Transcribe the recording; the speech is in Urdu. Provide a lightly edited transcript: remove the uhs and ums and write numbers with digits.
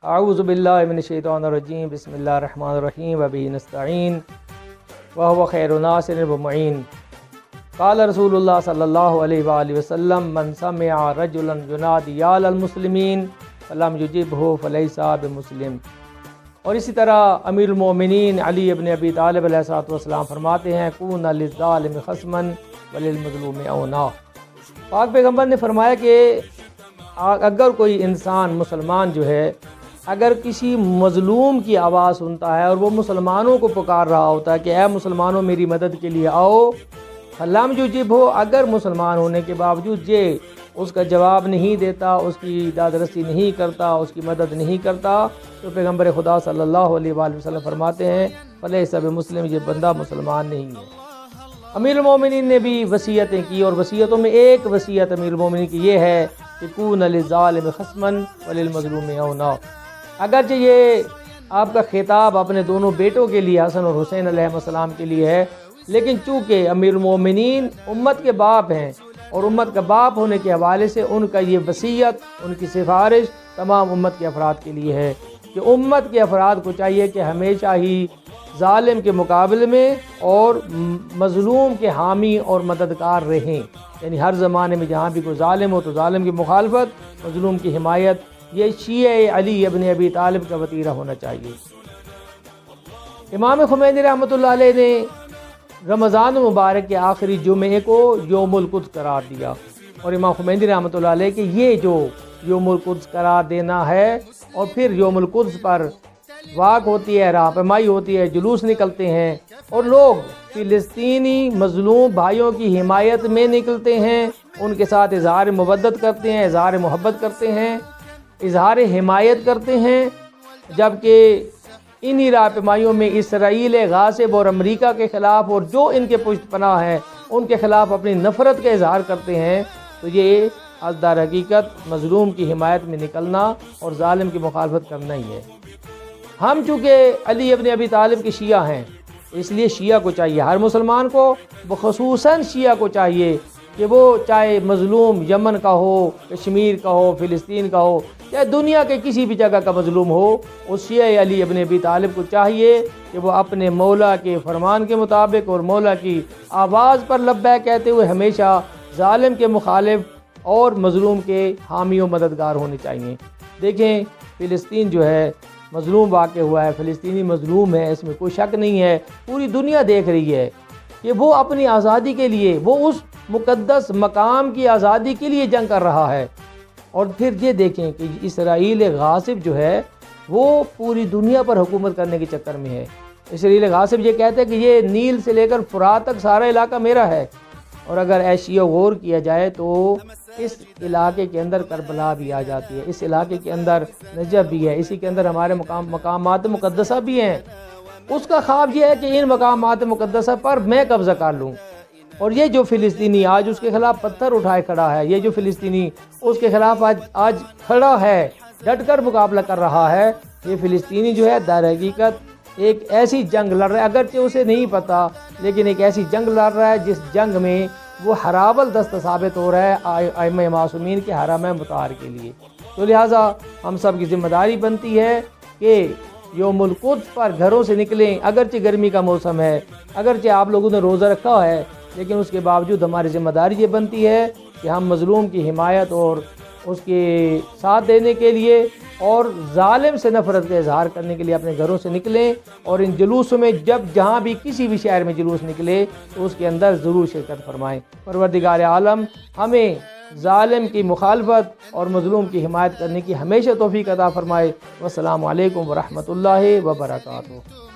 اعوذ باللہ من الشیطان الرجیم بسم اللہ الرحمن الرحیم وبہ نستعین وہو خیر ناصر و معین قال رسول اللہ صلی اللہ علیہ وآلہ وسلم من سمع رجلا ینادی یا المسلمین فلم یجبہ فلیس بمسلم۔ اور اسی طرح امیر المومنین علی ابن ابی طالب علیہ الصلوۃ والسلام فرماتے ہیں کون للظالم خصما وللمظلوم اونا۔ پاک پیغمبر نے فرمایا کہ اگر کوئی انسان مسلمان جو ہے اگر کسی مظلوم کی آواز سنتا ہے اور وہ مسلمانوں کو پکار رہا ہوتا ہے کہ اے مسلمانوں میری مدد کے لیے آؤ، فلم یجب ہو، اگر مسلمان ہونے کے باوجود یہ اس کا جواب نہیں دیتا، اس کی داد رسی نہیں کرتا، اس کی مدد نہیں کرتا، تو پیغمبر خدا صلی اللہ علیہ وآلہ وسلم فرماتے ہیں فلیس بمسلم، یہ بندہ مسلمان نہیں ہے۔ امیر المومنین نے بھی وصیتیں کی، اور وصیتوں میں ایک وصیت امیر المومنین کی یہ ہے کہ کون للظالم خصما وللمظلوم اونا۔ اگرچہ یہ آپ کا خطاب اپنے دونوں بیٹوں کے لیے حسن اور حسین علیہ السلام کے لیے ہے، لیکن چونکہ امیر المومنین امت کے باپ ہیں اور امت کا باپ ہونے کے حوالے سے ان کا یہ وصیت، ان کی سفارش تمام امت کے افراد کے لیے ہے کہ امت کے افراد کو چاہیے کہ ہمیشہ ہی ظالم کے مقابلے میں اور مظلوم کے حامی اور مددگار رہیں، یعنی ہر زمانے میں جہاں بھی کوئی ظالم ہو تو ظالم کی مخالفت، مظلوم کی حمایت، یہ شیعہ علی ابن ابی طالب کا وتیرہ ہونا چاہیے۔ امام خمینی رحمۃ اللہ علیہ نے رمضان مبارک کے آخری جمعے کو یوم القدس قرار دیا، اور امام خمینی رحمۃ اللہ علیہ کہ یہ جو یوم القدس قرار دینا ہے اور پھر یوم القدس پر واق ہوتی ہے، راہپیمائی ہوتی ہے، جلوس نکلتے ہیں اور لوگ فلسطینی مظلوم بھائیوں کی حمایت میں نکلتے ہیں، ان کے ساتھ اظہار مودت کرتے ہیں، اظہار محبت کرتے ہیں، اظہار حمایت کرتے ہیں، جبکہ انہی راہپیمائیوں میں اسرائیل غاصب اور امریکہ کے خلاف اور جو ان کے پشت پناہ ہیں ان کے خلاف اپنی نفرت کا اظہار کرتے ہیں، تو یہ از در حقیقت مظلوم کی حمایت میں نکلنا اور ظالم کی مخالفت کرنا ہی ہے۔ ہم چونکہ علی ابن ابی طالب کے شیعہ ہیں، اس لیے شیعہ کو چاہیے، ہر مسلمان کو بخصوصاً شیعہ کو چاہیے کہ وہ چاہے مظلوم یمن کا ہو، کشمیر کا ہو، فلسطین کا ہو، چاہے دنیا کے کسی بھی جگہ کا مظلوم ہو، اس شیعہ علی ابن ابی طالب کو چاہیے کہ وہ اپنے مولا کے فرمان کے مطابق اور مولا کی آواز پر لبیک کہتے ہوئے ہمیشہ ظالم کے مخالف اور مظلوم کے حامی و مددگار ہونے چاہیے۔ دیکھیں فلسطین جو ہے مظلوم واقع ہوا ہے، فلسطینی مظلوم ہے، اس میں کوئی شک نہیں ہے، پوری دنیا دیکھ رہی ہے کہ وہ اپنی آزادی کے لیے، وہ اس مقدس مقام کی آزادی کے لیے جنگ کر رہا ہے۔ اور پھر یہ دیکھیں کہ اسرائیل غاصب جو ہے وہ پوری دنیا پر حکومت کرنے کے چکر میں ہے۔ اسرائیل غاصب یہ کہتے ہیں کہ یہ نیل سے لے کر فرات تک سارا علاقہ میرا ہے، اور اگر ایشی غور کیا جائے تو اس علاقے کے اندر کربلا بھی آ جاتی ہے، اس علاقے کے اندر نجف بھی ہے، اسی کے اندر ہمارے مقامات مقدسہ بھی ہیں۔ اس کا خواب یہ ہے کہ ان مقامات مقدسہ پر میں قبضہ کر لوں، اور یہ جو فلسطینی آج اس کے خلاف پتھر اٹھائے کھڑا ہے، یہ جو فلسطینی اس کے خلاف آج کھڑا ہے، ڈٹ کر مقابلہ کر رہا ہے، یہ فلسطینی جو ہے در حقیقت ایک ایسی جنگ لڑ رہا ہے، اگرچہ اسے نہیں پتہ، لیکن ایک ایسی جنگ لڑ رہا ہے جس جنگ میں وہ حرابل دست ثابت ہو رہا ہے ائمہ معصومین کے حرم مطہر کے لیے۔ تو لہٰذا ہم سب کی ذمہ داری بنتی ہے کہ یوم القدس پر گھروں سے نکلیں، اگرچہ گرمی کا موسم ہے، اگرچہ آپ لوگوں نے روزہ رکھا ہے، لیکن اس کے باوجود ہماری ذمہ داری یہ بنتی ہے کہ ہم مظلوم کی حمایت اور اس کے ساتھ دینے کے لیے اور ظالم سے نفرت کا اظہار کرنے کے لیے اپنے گھروں سے نکلیں، اور ان جلوسوں میں جب جہاں بھی کسی بھی شہر میں جلوس نکلے تو اس کے اندر ضرور شرکت فرمائیں۔ پروردگار عالم ہمیں ظالم کی مخالفت اور مظلوم کی حمایت کرنے کی ہمیشہ توفیق عطا فرمائے۔ والسلام علیکم ورحمۃ اللہ وبرکاتہ۔